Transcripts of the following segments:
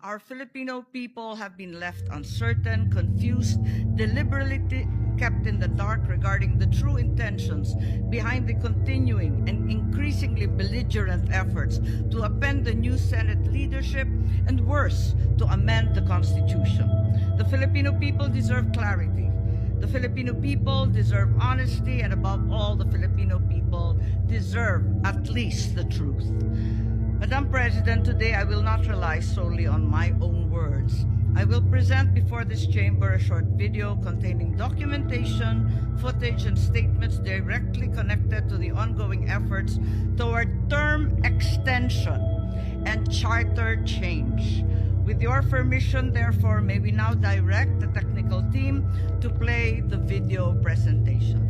Our Filipino people have been left uncertain, confused, deliberately kept in the dark regarding the true intentions behind the continuing and increasingly belligerent efforts to append the new Senate leadership and, worse, to amend the Constitution. The Filipino people deserve clarity. The Filipino people deserve honesty, and above all, the Filipino people deserve at least the truth. Madam President, today I will not rely solely on my own words. I will present before this chamber a short video containing documentation, footage, and statements directly connected to the ongoing efforts toward term extension and charter change. With your permission, therefore, may we now direct the technical team to play the video presentation.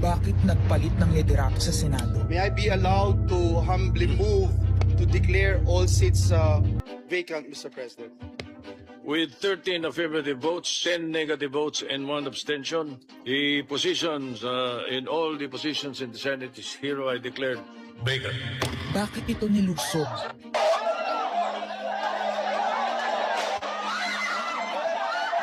Bakit nagpalit ng liderato sa Senado? May I be allowed to humbly move to declare all seats vacant, Mr. President? With 13 affirmative votes, 10 negative votes, and 1 abstention, the positions in all the positions in the Senate is hereby declared vacant. Bakit ito nilusog?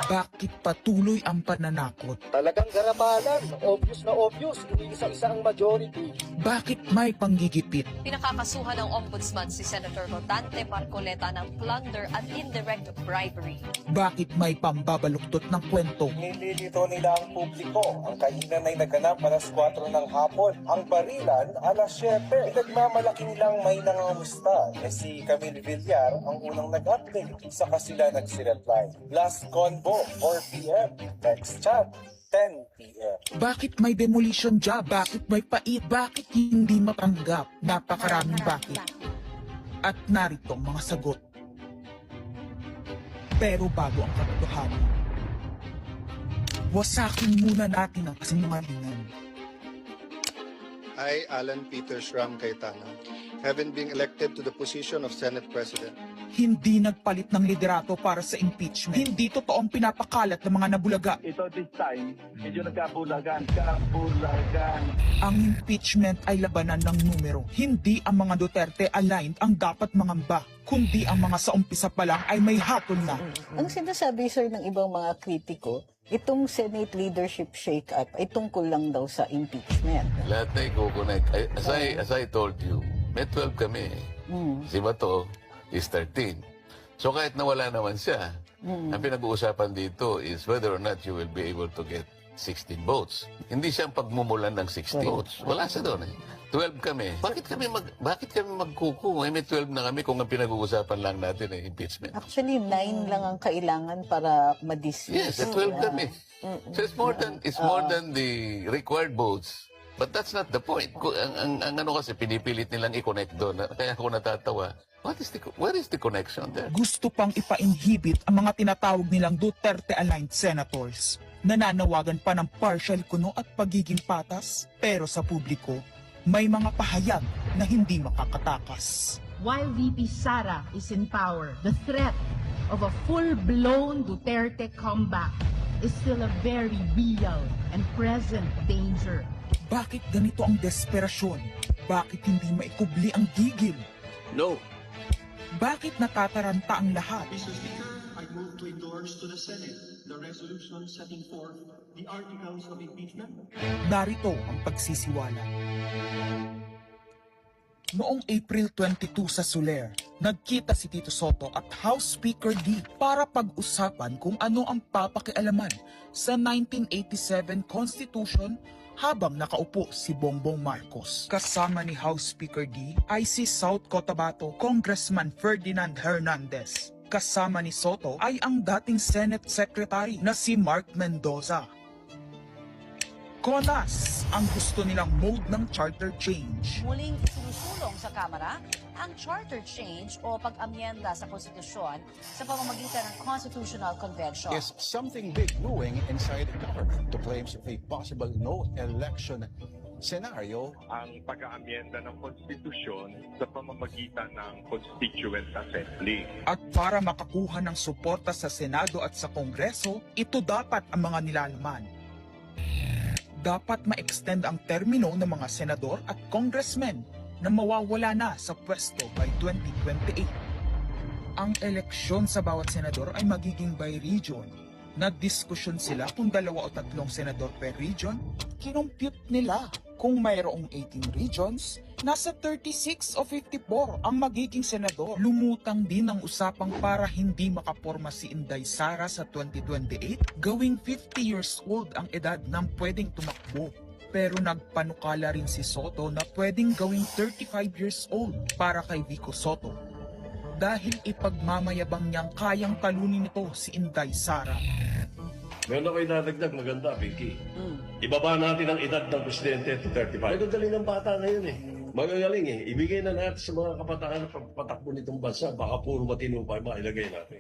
Bakit patuloy ang pananakot? Talagang garabalan, obvious na obvious, iniisa-isa ang majority. Bakit may panggigipit? Pinakakasuhan ng Ombudsman si Senator Rotante Marcoleta ng plunder at indirect bribery. Bakit may pambabaluktot ng kwento? Nililito nila ang publiko. Ang kainan ay naganap alas 4 ng hapon. Ang barilan alas 7. Nagmamalaki nilang may nangangamusta. Si Camille Villar ang unang nag-update. Saka sila nagsiretline. Last convo, 4 p.m. Next chat, 10 p.m. Bakit may demolition job? Bakit may pait? Bakit hindi matanggap? Napakaraming bakit. At narito ang mga sagot. Pero bago ang katotohanan, wasakin muna natin ang kasinungalingan. I, Alan Peter Schram Cayetano, having been elected to the position of Senate President, Hindi nagpalit ng liderato para sa impeachment. Hindi totoong pinapakalat ng mga nabulaga. Ito this time, medyo nagkabulagan. Ang impeachment ay labanan ng numero. Hindi ang mga Duterte aligned ang dapat mangamba, kundi ang mga sa umpisa pa lang ay may hatol na. Ang sinasabi, sir, ng ibang mga kritiko, itong Senate leadership shake-up ay tungkol lang daw sa impeachment. Lahat na i-connect. As I told you, may 12 kami. Si Bato is 13. So kahit nawala naman siya, ang pinag-uusapan dito is whether or not you will be able to get 16 votes. Hindi siya ang pagmumulan ng 16 votes. Wala siya doon eh. 12 kami. Bakit kami magkuku? May 12 na kami kung ang pinag-uusapan lang natin ay impeachment. Actually, 9 lang ang kailangan para ma-dismiss. Yes, 12 kami. So it's more than the required votes. But that's not the point. Ang ano kasi pinipilit nilang i-connect doon. Kaya ako natatawa. Where is the connection there? Gusto pang ipa-inhibit ang mga tinatawag nilang Duterte-aligned senators. Nananawagan pa ng partial kuno at pagiging patas. Pero sa publiko, may mga pahayag na hindi makakatakas. While VP Sara is in power, the threat of a full-blown Duterte comeback is still a very real and present danger. Bakit ganito ang desperasyon? Bakit hindi maikubli ang gigil? No. Bakit natataranta ang lahat? Mr. Speaker, I move to endorse to the Senate the resolution setting forth the articles of impeachment. Narito ang pagsisiwala. Noong April 22 sa Soler, nagkita si Tito Soto at House Speaker D para pag-usapan kung ano ang papakialaman sa 1987 Constitution habang nakaupo si Bongbong Marcos. Kasama ni House Speaker D ay si South Cotabato Congressman Ferdinand Hernandez. Kasama ni Soto ay ang dating Senate Secretary na si Mark Mendoza. Konas ang gusto nilang mode ng charter change. Muling isinusulong sa Kamara ang charter change o pag-amyenda sa konstitusyon sa pamamagitan ng Constitutional Convention. Is something big brewing inside government to claims of a possible no-election scenario. Ang pag-aamyenda ng konstitusyon sa pamamagitan ng Constituent Assembly. At para makakuha ng suporta sa Senado at sa Kongreso, ito dapat ang mga nilalaman. Dapat ma-extend ang termino ng mga senador at congressmen na mawawala na sa pwesto by 2028. ang eleksyon sa bawat senador ay magiging by region. Nagdiskusyon sila kung 2 o 3 senador per region. Kinompute nila kung mayroong 18 regions, nasa 36 o 54 ang magiging senador. Lumutang din ang usapang para hindi makaporma si Inday Sara sa 2028, gawing 50 years old ang edad ng pwedeng tumakbo. Pero nagpanukala rin si Soto na pwedeng gawing 35 years old para kay Vico Soto. Dahil ipagmamayabang niyang kayang talunin ito si Inday Sara. Meron ako idadagdag, maganda, Pinky. Ibaba natin ang edad ng presidente to 35. Magagaling ng bata ngayon eh. Magagaling eh. Ibigay na natin sa mga kabataan na pagpatakbo nitong bansa. Baka puro matino pa ilagay natin.